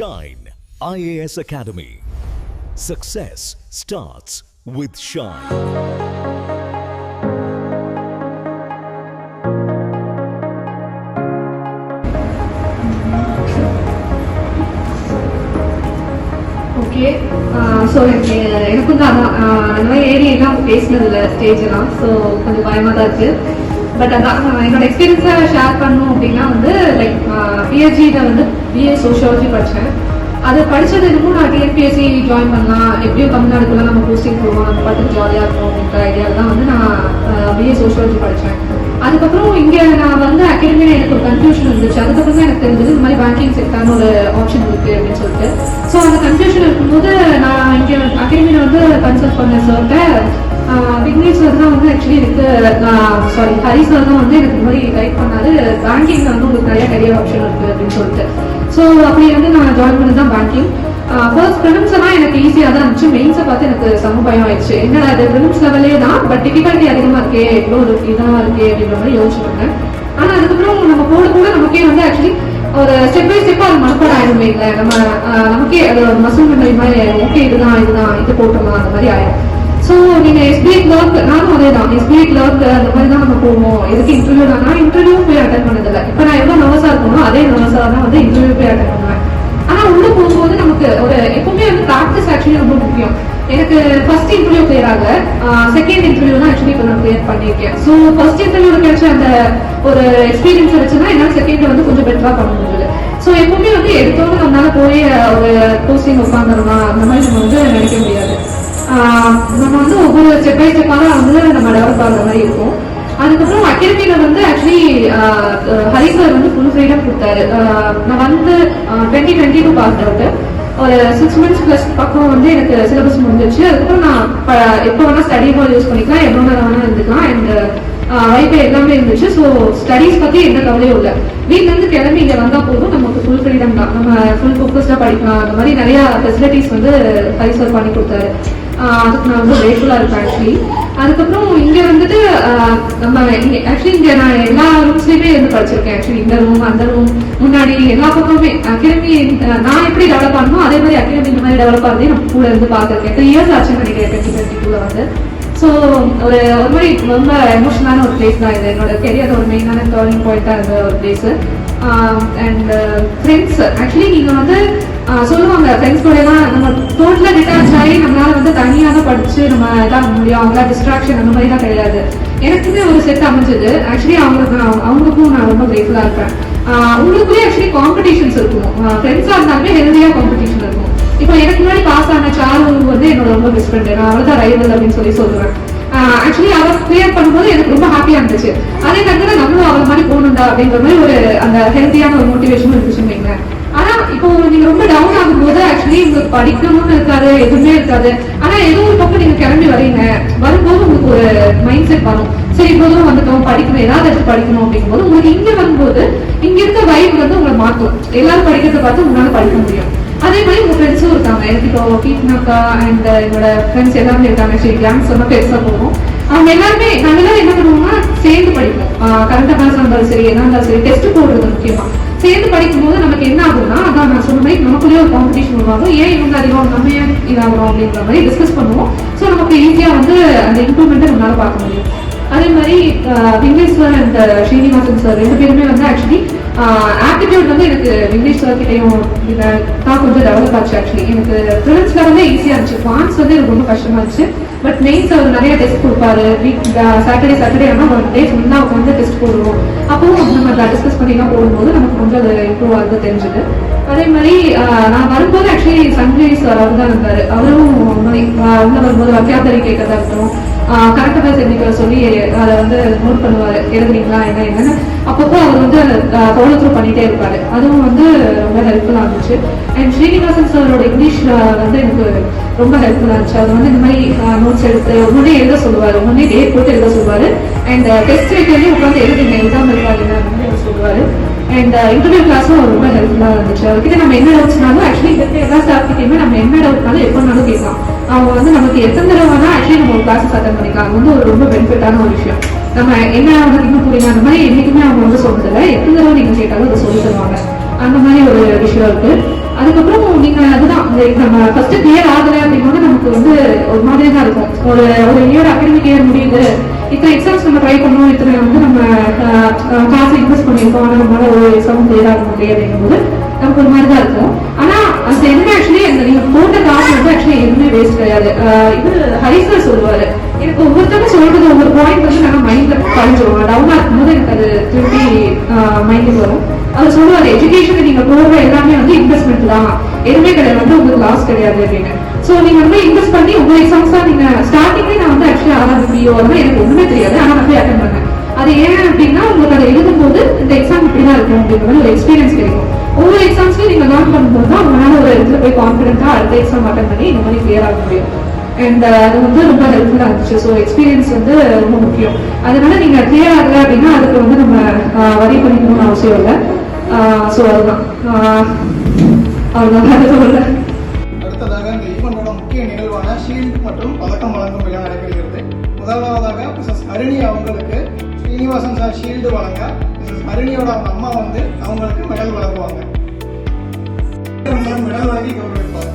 Shine IAS Academy. Success starts with Shine. Okay so எனக்கும் தான் அந்த மாதிரி ஏரியெல்லாம் பேசினதில்ல ஸ்டேஜெல்லாம், ஸோ கொஞ்சம் பயமாக தான் இருக்குது. பட் அதான் என்னோட எக்ஸ்பீரியன்ஸை ஷேர் பண்ணணும் அப்படின்னா வந்து லைக் பிஹெச்டியில் வந்து பிஏ சோஷியாலஜி படித்தேன். அது படித்தது இன்னமும் நான் டிஎன்பிஎஸ்சி ஜாயின் பண்ணலாம், எப்படியும் தமிழ்நாடுக்குள்ளே நம்ம போஸ்டிங் போவோம், நம்ம பாட்டுக்கு ஜாலியாக இருக்கும் அப்படின்ற ஐடியாவில் தான் வந்து நான் பிஏ சோஷியாலஜி படித்தேன். அதுக்கப்புறம் இங்கே நான் வந்து அகாடமியில் எனக்கு ஒரு கன்ஃபியூஷன் இருந்துச்சு. அதுக்கப்புறம் தான் எனக்கு தெரிஞ்சது இந்த மாதிரி பேங்கிங் செக்டர்னு ஒரு ஆப்ஷன் இருக்குது அப்படின்னு சொல்லிட்டு. ஸோ அந்த கன்ஃபியூஷன் இருக்கும்போது நான் இங்கே அகாடமியில் வந்து கன்சல்ட் பண்ண சொல்லிட்டு விக்னேஷ் சார் தான் வந்து ஆக்சுவலி எனக்கு ஹரி சார் தான் வந்து எனக்கு இந்த மாதிரி கைட் பண்ணாரு. பேங்கிங்ல வந்து உங்களுக்கு நிறைய கரியர் ஆப்ஷன் இருக்கு அப்படின்னு சொல்லிட்டு. ஸோ அப்படி வந்து நான் ஜாயின் பண்ணது தான் பேங்கிங். ஃபர்ஸ்ட் ப்ரிலிம்ஸ் எல்லாம் எனக்கு ஈஸியாக தான் இருந்துச்சு. மெயின்ஸை பார்த்து எனக்கு செம பயம் ஆயிடுச்சு. என்னடா அது ப்ரிலிம்ஸ் லெவலே தான், பட் டிஃபிகல்ட்டி அதிகமாக இருக்கே, எவ்வளோ இதாக இருக்கே அப்படின்ற மாதிரி யோசிச்சுருந்தேன். ஆனால் அதுக்கப்புறம் நம்ம போட கூட நமக்கே வந்து ஆக்சுவலி ஒரு ஸ்டெப் பை ஸ்டெப்பாக அது மனப்பாடம் ஆயிடும் இல்லை, நமக்கே அது ஒரு மசூல் பண்ணி மாதிரி ஓகே இதுதான் இது போட்டோமா அந்த மாதிரி ஆயிடும். ஸோ நீங்கள் எஸ்பிஐ கிளர்க், நானும் அதே தான் எஸ்பிஐ கிளர்க் அந்த மாதிரி தான் நம்ம போவோம். எதுக்கு இன்டர்வியூ தான், நான் இன்டர்வியூ போய் அட்டன் பண்ணதில்லை. இப்போ நான் எவ்வளோ நர்வஸாக இருக்கணும் அதே நர்வஸாக தான் வந்து இன்டர்வியூ போய் அட்டன் பண்ணுவேன். ஆனால் உள்ளே போகும்போது நமக்கு ஒரு எப்பவுமே வந்து ப்ராக்டிஸ் ஆக்சுவலி ரொம்ப முக்கியம். எனக்கு ஃபர்ஸ்ட் இன்டர்வியூ கிளியர் ஆகல, செகண்ட் இன்டர்வியூ தான் ஆக்சுவலி இப்போ நான் கிளியர் பண்ணியிருக்கேன். ஸோ ஃபர்ஸ்ட் இன்டர்வியூ கிடைச்ச அந்த ஒரு எக்ஸ்பீரியன்ஸ் வச்சுன்னா என்னால் செகண்ட்ல வந்து கொஞ்சம் பெட்டராக பண்ண முடியுது. ஸோ எப்பவுமே வந்து எடுத்தோன்னு நம்மளால போய் ஒரு போஸ்டிங் உட்காந்துடலாம் அந்த மாதிரி நம்ம வந்து நினைக்க முடியாது. நம்ம வந்து ஒவ்வொரு ஸ்டெப் பை ஸ்டெப்பாக வந்து நம்ம டெவலப் ஆகிற மாதிரி இருக்கும். அதுக்கப்புறம் அகாடமியில வந்து ஆக்சுவலி ஹரி சார் வந்து ஃபுல் ஃப்ரீடம் கொடுத்தாரு. நான் வந்து 2022 பாஸ் அவுட். ஒரு 6 months ப்ளஸ் பக்கம் வந்து எனக்கு சிலபஸ் முடிஞ்சிச்சு. அதுக்கப்புறம் நான் எப்போ வேணா ஸ்டடி ஹால் யூஸ் பண்ணிக்கலாம், எவ்வளோ நேரம் வேணா இருந்துக்கலாம், அண்ட் வைஃபை எல்லாமே இருந்துச்சு. ஸோ ஸ்டடீஸ் பற்றி எந்த கவலையும் இல்லை. வீட்டிலேருந்து கிளம்பி இங்கே வந்தால் போதும், நமக்கு ஃபுல் ஃப்ரீடம் தான், நம்ம ஃபுல் ஃபோக்கஸ்டாக படிக்கலாம். அந்த மாதிரி நிறையா ஃபெசிலிட்டிஸ் வந்து ஹரி சார் பண்ணி கொடுத்தாரு. அதுக்கு நான் வந்து கிரேட்ஃபுல்லாக இருக்கேன் ஆக்சுவலி. அதுக்கப்புறம் இங்கே வந்துட்டு நம்ம ஆக்சுவலி இங்கே நான் எல்லா ரூம்ஸ்லேயுமே இருந்து படிச்சிருக்கேன். ஆக்சுவலி இந்த ரூம் அந்த ரூம் முன்னாடி எல்லா பக்கமுமே அகாடமி நான் எப்படி டெவலப் ஆகணும் அதே மாதிரி அகாடமி இந்த மாதிரி டெவலப் ஆகிறதே நம்ம கூட இருந்து பார்த்துருக்கேன். 3 years ஆச்சுன்னு நினைக்கிறேன் 2022 வந்து. ஸோ ஒரு மாதிரி ரொம்ப எமோஷனலான ஒரு பிளேஸ் தான் இது. என்னோட கெரியர் ஒரு மெயினான டர்னிங் பாயிண்டாக இருந்த ஒரு பிளேஸு. அண்ட் ஃப்ரெண்ட்ஸ் ஆக்சுவலி நீங்கள் வந்து சொல்லுவாங்க ஃப்ரெண்ட்ஸ் கூட எல்லாம் நம்ம டோட்டலாக டிட்டாச் ஆகி நம்மளால வந்து தனியாக தான் படிச்சு நம்ம இதாக முடியும், அவங்களா டிஸ்ட்ராக்ஷன் அந்த மாதிரி தான் கிடையாது. எனக்குமே ஒரு செட் அமைஞ்சது. ஆக்சுவலி அவங்களுக்கும் நான் ரொம்ப கிரேட்ஃபுல்லாக இருப்பேன். உங்களுக்குள்ளே ஆக்சுவலி காம்படிஷன்ஸ் இருக்கும். ஃப்ரெண்ட்ஸாக இருந்தாலுமே ஹெல்தியாக காம்படிஷன் இருக்கும். இப்போ எனக்கு முன்னாடி பாஸ் ஆன சாரு வந்து என்னோட ரொம்ப பெஸ்ட் ஃப்ரெண்டு, நான் அவள் தான் ரைவல் அப்படின்னு சொல்லுவேன். ஆக்சுவலி அவள் கிளியர் பண்ணும்போது எனக்கு ரொம்ப ஹாப்பியாக இருந்துச்சு. அதே நேரத்தில் நம்மளும் அவள் மாதிரி போகணுண்டா அப்படின்ற மாதிரி ஒரு அந்த ஹெல்த்தியான ஒரு மோட்டிவேஷனும் இருந்துச்சுன்னு வைங்களேன். ஆனா இப்போ நீங்க ரொம்ப டவுன் ஆகும்போது ஆக்சுவலி உங்களுக்கு படிக்கணும்னு இருக்காது, எதுவுமே இருக்காது. ஆனா ஏதோ ஒரு பக்கம் நீங்க கிளம்பி வரீங்க, வரும்போது உங்களுக்கு ஒரு மைண்ட் செட் வரும், சரி இப்போதும் வந்துட்டோம் படிக்கணும், ஏதாவது எடுத்து படிக்கணும் அப்படிங்கும்போது உங்களுக்கு இங்க வரும்போது இங்க இருக்க வைப் வந்து உங்களை மாற்றும். எல்லாரும் படிக்கிறத பார்த்து உங்களால படிக்க முடியும். அதே மாதிரி உங்க ஃப்ரெண்ட்ஸும் இருக்காங்க. எனக்கு இப்போ கீட்னாக்கா அண்ட் என்னோட ஃப்ரெண்ட்ஸ் எல்லாருமே இருக்காங்க. சரி கேங்ஸ் சொன்னா பெருசா போகும். அவங்க எல்லாருமே நாங்க எல்லாரும் என்ன பண்ணுவோம்னா சேர்ந்து படிப்போம். கரண்ட் அஃபேர்ஸ் இருந்தாலும் சரி, என்ன இருந்தாலும் சரி, டெஸ்ட் போடுறது முக்கியமா. சேர்ந்து படிக்கும் போது நமக்கு என்ன ஆகும்னா, அதான் நான் சொன்ன மாதிரி நமக்குள்ளேயே ஒரு காம்படிஷன் உருவாகும். ஏன் இவங்க அதிகம் நம்ம ஏன் இதாகிறோம் அப்படின்ற மாதிரி டிஸ்கஸ் பண்ணுவோம். ஸோ நமக்கு ஈஸியாக வந்து அந்த இம்ப்ரூவ்மெண்ட்டை நம்மளால பார்க்க முடியும். அதே மாதிரி Vignesh sir and Srinivasan sir 2 பேருமே வந்து ஆக்சுவலி ஆப்டிடியூட் வந்து எனக்கு விக்னேஷ் சார் கிட்டையும் தான் கொஞ்சம் டெவலப் ஆச்சு. ஆக்சுவலி எனக்கு ப்ரிலிம்ஸ் லெவலே ஈஸியாக இருந்துச்சு. பான்ஸ் வந்து எனக்கு ரொம்ப கஷ்டமா இருந்துச்சு. பட் மெயின்ஸ் அவர் நிறைய டெஸ்ட் கொடுப்பாரு. சாட்டர்டே ஆனால் ஒரு டே ஃபுல்லாக உட்காந்து டெஸ்ட் போடுவோம். அப்போவும் நம்ம டிஸ்கஸ் பண்ணிலாம் போடும்போது நமக்கு கொஞ்சம் அது இம்ப்ரூவ் ஆகுது தெரிஞ்சுது. அதே மாதிரி நான் வரும்போது ஆக்சுவலி சஞ்சய் சார் அவர் தான் இருந்தார். அவரும் உள்ள வரும்போது வக்கியாத்தறி கேட்கறதா இருக்கட்டும், கரண்ட் அஃபேர்ஸ் எண்ணிக்கை சொல்லி அதை வந்து நோட் பண்ணுவார், எழுதுறீங்களா என்னன்னு அப்பப்போ அவர் வந்து ஃபாலோ த்ரூ பண்ணிட்டே இருப்பாரு. அதுவும் வந்து ரொம்ப ஹெல்ப்ஃபுல்லாக இருந்துச்சு. அண்ட் ஸ்ரீனிவாசன் சாரோட இங்கிலீஷ் வந்து எனக்கு ரொம்ப ஹெல்ப்ஃபுல்லாக இருந்துச்சு. அது வந்து இந்த மாதிரி நோட்ஸ் எடுத்து முன்னே எழுத சொல்லுவார், முன்னே டேட் போட்டு எழுத சொல்லுவார். அண்ட் டெஸ்ட் வைக்கிறதே உட்காந்து எழுதுங்க, எக்ஸாம் இருக்காது அப்படின்னு சொல்லுவார். அண்ட் இன்டர்வியூ கிளாஸும் ரொம்ப ஹெல்ப்ஃபுல்லாக இருந்துச்சு. அவர்கிட்ட நம்ம என்ன டவுட்ஸ்னாலும் ஆக்சுவலி இந்த எல்லா ஸ்டாஃப்கிட்டையுமே நம்ம என்ன டவுட்னாலும் எப்போனாலும் கேட்கலாம். அவங்க வந்து நமக்கு எத்தனை தடவைனா ஆக்சுவலி நம்ம ஒரு கிளாஸஸ் அட்டன் பண்ணிக்கலாம். அது வந்து ஒரு ரொம்ப பெனிஃபிட்டான ஒரு விஷயம். நம்ம என்ன வந்து இன்னும் புரியுங்க அந்த மாதிரி என்றைக்குமே அவங்க வந்து சொல்றதில்லை. எத்தனை தடவை நீங்கள் கேட்டாலும் அதை சொல்லி தருவாங்க. அந்த மாதிரி ஒரு விஷயம் இருக்கு. அதுக்கப்புறம் நீங்க அதுதான் நம்ம ஃபர்ஸ்ட் கிளியர் ஆகல அப்படின்னா நமக்கு வந்து ஒரு மாதிரி தான் இருக்கும். ஒரு இயர் அகாடமிக் இயர் முடியுது, இத்தனை எக்ஸாம்ஸ் நம்ம ட்ரை பண்ணோம், இத்தனை வந்து நம்ம காசு இன்வெஸ்ட் பண்ணியிருக்கோம், ஆனால் நம்மளால ஒரு எக்ஸாம் கிளியர் ஆக முடியாது அப்படிங்கும் போது நமக்கு ஒரு மாதிரி தான் இருக்கும். ஆனா அந்த என்ன ஆக்சுவலி அந்த நீங்க போட்ட காசு வந்து ஆக்சுவலி எதுவுமே வேஸ்ட் கிடையாது. இது ஹரிசர் சொல்லுவாரு, எனக்கு ஒவ்வொருத்தங்க சொல்றது ஒவ்வொரு பாயிண்ட் வந்து நான் மைண்ட்ல பதிஞ்சிருவோம். டவுனா இருக்கும்போது எனக்கு அது திருப்பி மைண்டுக்கு வரும். அவர் சொல்லுவாரு, எஜுகேஷனுக்கு நீங்க போடுற எல்லாமே வந்து இன்வெஸ்ட்மெண்ட் தான், எதுவுமே கிடையாது வந்து உங்களுக்கு லாஸ் கிடையாது அப்படின்னு. ஸோ நீங்க வந்து இன்வெஸ்ட் பண்ணி உங்க எக்ஸாம்ஸ் தான் நீங்க ஸ்டார்டிங்லேயே நான் வந்து ஆக்சுவலி ஆர்ஆர்பிஓ அதெல்லாம் எனக்கு ஒண்ணுமே தெரியாது, ஆனா நான் போய் அட்டன் பண்ணேன். அது ஏன் அப்படின்னா உங்களுக்கு அதை எழுதும் போது இந்த எக்ஸாம் இப்படிதான் இருக்கும் அப்படிங்கிற மாதிரி ஒரு எக்ஸ்பீரியன்ஸ் கிடைக்கும். ஒவ்வொரு எக்ஸாம்ஸ்லயும் நீங்க லேர்ன் பண்ணும்போது தான் உங்களால ஒரு இடத்துல போய் கான்ஃபிடென்ட்டா அடுத்த எக்ஸாம் அட்டன் பண்ணி இந்த மாதிரி கிளியர் ஆக முடியும். அண்ட் அது வந்து ரொம்ப ஹெல்ப்ஃபுல்லா இருந்துச்சு. ஸோ எக்ஸ்பீரியன்ஸ் வந்து ரொம்ப முக்கியம். அதனால நீங்க கிளியர் ஆகல அப்படின்னா அதுக்கு வந்து நம்ம வரி பண்ணிக்கணும்னு அவசியம் இல்லை. ஸோ அதுதான் அவ்வளோதான் சொல்ல. அடுத்ததாக இந்த ஈவெண்டோட முக்கிய நிகழ்வான ஷீல்ட் மற்றும் பதக்கம் வழங்கும் விழா நடைபெறுகிறது. முதலாவதாக மிஸ்ஸஸ் ஹரிணி அவங்களுக்கு ஸ்ரீனிவாசன் சார் ஷீல்டு வழங்க, மிஸ்ஸஸ் ஹரிணியோட அவங்க அம்மா வந்து அவங்களுக்கு மெடல் வழங்குவாங்க. மெடல் வழங்கி கௌரவிப்பாங்க.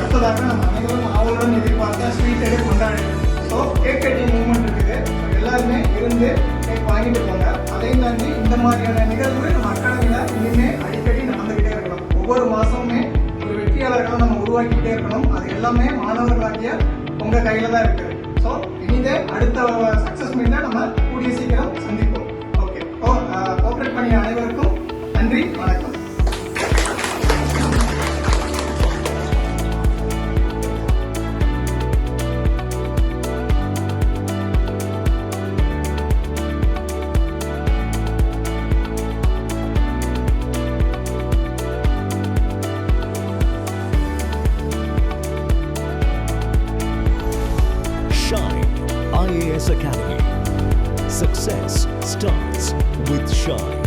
அடுத்ததாக நம்ம அனைவரும் ஆவலுடன் எதிர்பார்த்த ஸ்வீட் எடுத்து கொண்டாடி. ஸோ கேக் கட்டிங் மூவ்மெண்ட் இருக்குது. எல்லாருமே இருந்து கேக் வாங்கிட்டு போங்க. அதையும் தாண்டி இந்த மாதிரியான நிகழ்வு நம்ம அகாடமியில் இனிமே அடிக்கடி நடந்துகிட்டே இருக்கணும். ஒவ்வொரு மாசமுமே ஒரு வெற்றியாளர்களை நம்ம உருவாக்கிட்டே இருக்கணும். அது எல்லாமே மாணவர்களாகிய உங்க கையில தான் இருக்கு. ஸோ இனிதே அடுத்த சக்சஸ் மீட்ல நம்ம கூடிய சீக்கிரம் சந்திப்போம். ஓகே, கோஆப்ரேட் பண்ணிய அனைவருக்கும் நன்றி, வணக்கம். Shine IAS Academy. Success starts with Shine.